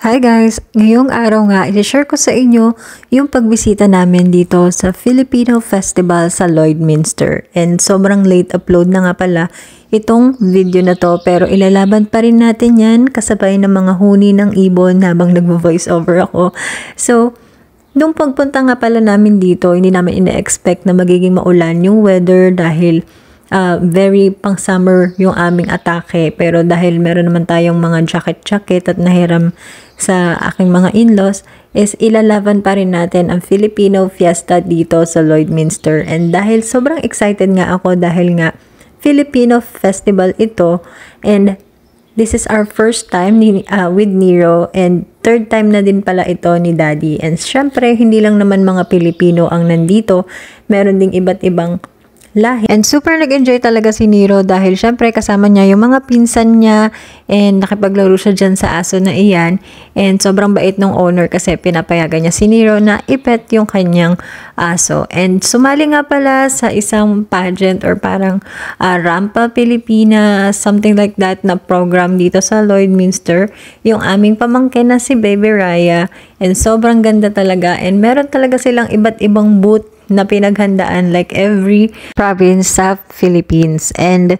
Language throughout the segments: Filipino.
Hi guys! Ngayong araw nga, i-share ko sa inyo yung pagbisita namin dito sa Filipino Festival sa Lloydminster. And sobrang late upload na nga pala itong video na to, pero ilalaban pa rin natin yan kasabay ng mga huni ng ibon habang nagvo-voice over ako. So, nung pagpunta nga pala namin dito, hindi namin ina-expect na magiging maulan yung weather dahil very pang summer yung aming atake, pero dahil meron naman tayong mga jacket at nahiram sa aking mga in-laws, is ilalaban pa rin natin ang Filipino Fiesta dito sa Lloydminster. And dahil sobrang excited nga ako dahil nga Filipino Festival ito, and this is our first time with Nero, and third time na din pala ito ni Daddy. And syempre, hindi lang naman mga Pilipino ang nandito, meron ding iba't ibang lahi. And super nag-enjoy talaga si Nero dahil syempre kasama niya yung mga pinsan niya and nakipaglaro siya dyan sa aso na iyan. And sobrang bait ng owner kasi pinapayagan niya si Nero na ipet yung kanyang aso. And sumali nga pala sa isang pageant or parang Rampa Pilipinas, something like that na program dito sa Lloydminster. Yung aming pamangkin na si Baby Raya. And sobrang ganda talaga. And meron talaga silang iba't ibang booth na pinaghandaan like every province sa Philippines. And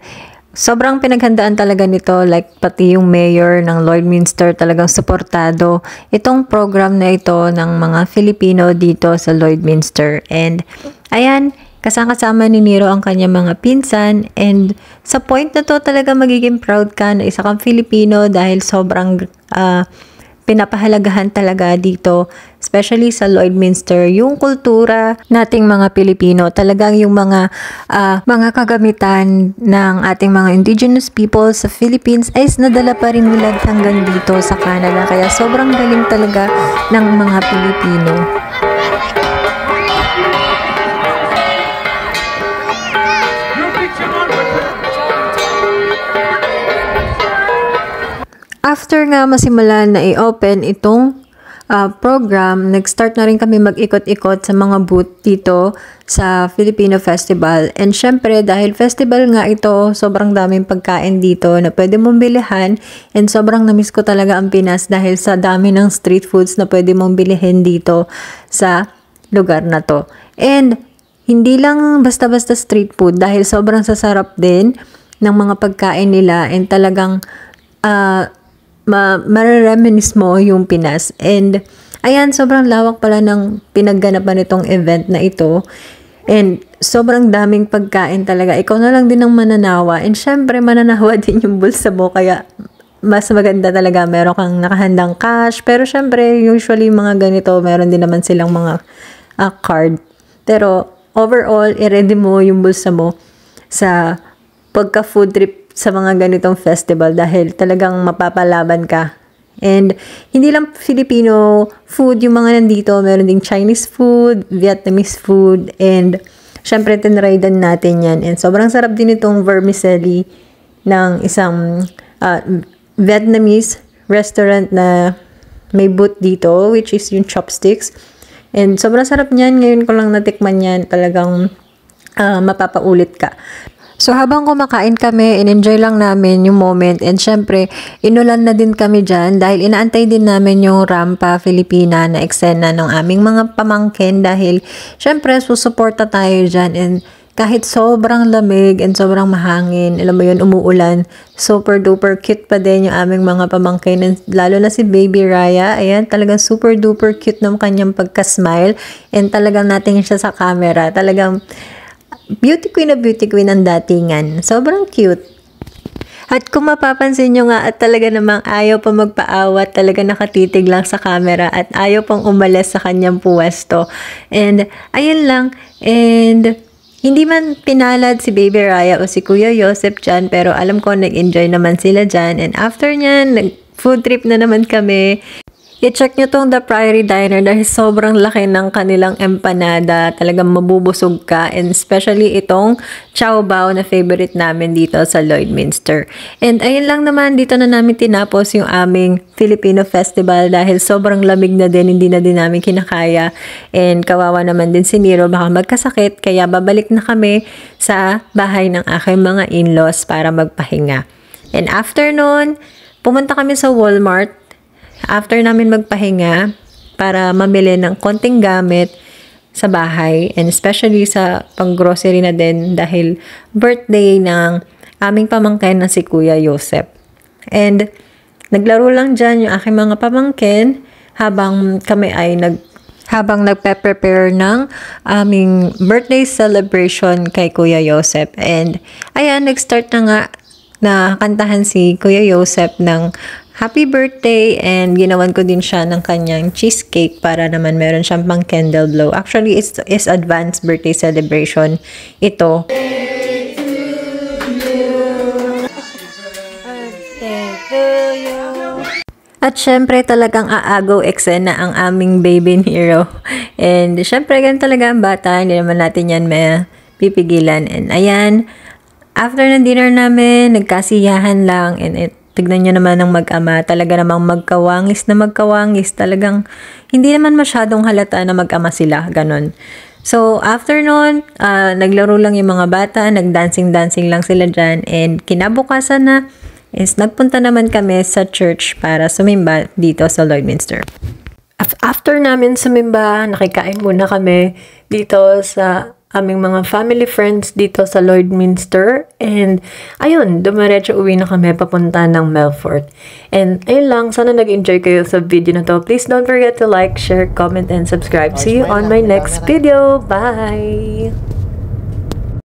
sobrang pinaghandaan talaga nito, like pati yung mayor ng Lloydminster talagang suportado itong program na ito ng mga Filipino dito sa Lloydminster. And ayan, kasama ni Nero ang kanyang mga pinsan, and sa point na to talaga magiging proud ka na isa kang Filipino dahil sobrang pinapahalagahan talaga dito, especially sa Lloydminster, yung kultura nating mga Pilipino. Talagang yung mga kagamitan ng ating mga indigenous people sa Philippines ay nadala pa rin nila hanggang dito sa Canada. Kaya sobrang galing talaga ng mga Pilipino. After nga masimulan na i-open itong program, nag-start na rin kami mag-ikot-ikot sa mga booth dito sa Filipino Festival. And syempre, dahil festival nga ito, sobrang daming pagkain dito na pwede mong bilihan. And sobrang namiss ko talaga ang Pinas dahil sa dami ng street foods na pwede mong bilihin dito sa lugar na to. And hindi lang basta-basta street food dahil sobrang sasarap din ng mga pagkain nila, and talagang marareminis mo yung Pinas. And ayan, sobrang lawak pala ng pinagganapan nitong event na ito, and sobrang daming pagkain talaga. Ikaw na lang din ang mananawa, and syempre mananawa din yung bulsa mo, kaya mas maganda talaga meron kang nakahandang cash. Pero syempre usually mga ganito meron din naman silang mga card, pero overall i-ready mo yung bulsa mo sa pagka food trip sa mga ganitong festival dahil talagang mapapalaban ka. And hindi lang Filipino food yung mga nandito, meron ding Chinese food, Vietnamese food, and syempre tinraydan natin yan. And sobrang sarap din itong vermicelli ng isang Vietnamese restaurant na may booth dito, which is yung chopsticks. And sobrang sarap niyan, ngayon ko lang natikman yan, talagang mapapaulit ka. So habang kumakain kami, in-enjoy lang namin yung moment, and syempre inulan na din kami dyan dahil inaantay din namin yung Rampa Filipina na eksena ng aming mga pamangkin dahil syempre susuporta tayo dyan. And kahit sobrang lamig and sobrang mahangin, alam mo yun, umuulan, super duper cute pa din yung aming mga pamangkin, and lalo na si Baby Raya. Ayan, talagang super duper cute ng kanyang pagka-smile, and talagang natin siya sa camera, talagang beauty queen ang datingan. Sobrang cute. At kung mapapansin nyo nga, at talaga namang ayaw pa magpaawat, talaga nakatitig lang sa camera at ayaw pang umalis sa kanyang puwesto. And ayun lang. And hindi man pinalad si Baby Raya o si Kuya Joseph dyan, pero alam ko nag-enjoy naman sila dyan. And after nyan, nag-food trip na naman kami. I-check nyo tong The Priory Diner dahil sobrang laki ng kanilang empanada. Talagang mabubusog ka. And especially itong chow bao na favorite namin dito sa Lloydminster. And ayun lang naman, dito na namin tinapos yung aming Filipino Festival dahil sobrang lamig na din, hindi na din namin kinakaya. And kawawa naman din si Nero, baka magkasakit. Kaya babalik na kami sa bahay ng aking mga in-laws para magpahinga. And after nun, pumunta kami sa Walmart after namin magpahinga para mamili ng konting gamit sa bahay and especially sa pang-grocery na din dahil birthday ng aming pamangkin na si Kuya Joseph. And naglaro lang dyan yung aking mga pamangkin habang kami ay nagpe-prepare ng aming birthday celebration kay Kuya Joseph. And ayan, nag-start na nga na kantahan si Kuya Joseph ng happy birthday and ginawan ko din siya ng kanyang cheesecake para naman meron siyang pang candle blow. Actually, it's advanced birthday celebration ito. At syempre talagang aagaw eksena ang aming baby hero. And syempre ganun talaga ang bata, hindi naman natin yan may pipigilan. And ayan, after ng dinner namin, nagkasiyahan lang. And tignan nyo naman ng mag-ama, talaga namang magkawangis. Talagang hindi naman masyadong halata na mag-ama sila, ganun. So, after nun, naglaro lang yung mga bata, nagdancing-dancing lang sila dyan. And kinabukasan na, is nagpunta naman kami sa church para sumimba dito sa Lloydminster. After namin sumimba, nakikain muna kami dito sa aming mga family friends dito sa Lloydminster. And ayun, dumiretso uwi na kami papunta ng Melfort. And ayun lang, sana nag-enjoy kayo sa video na to. Please don't forget to like, share, comment, and subscribe. See you on my next video. Bye!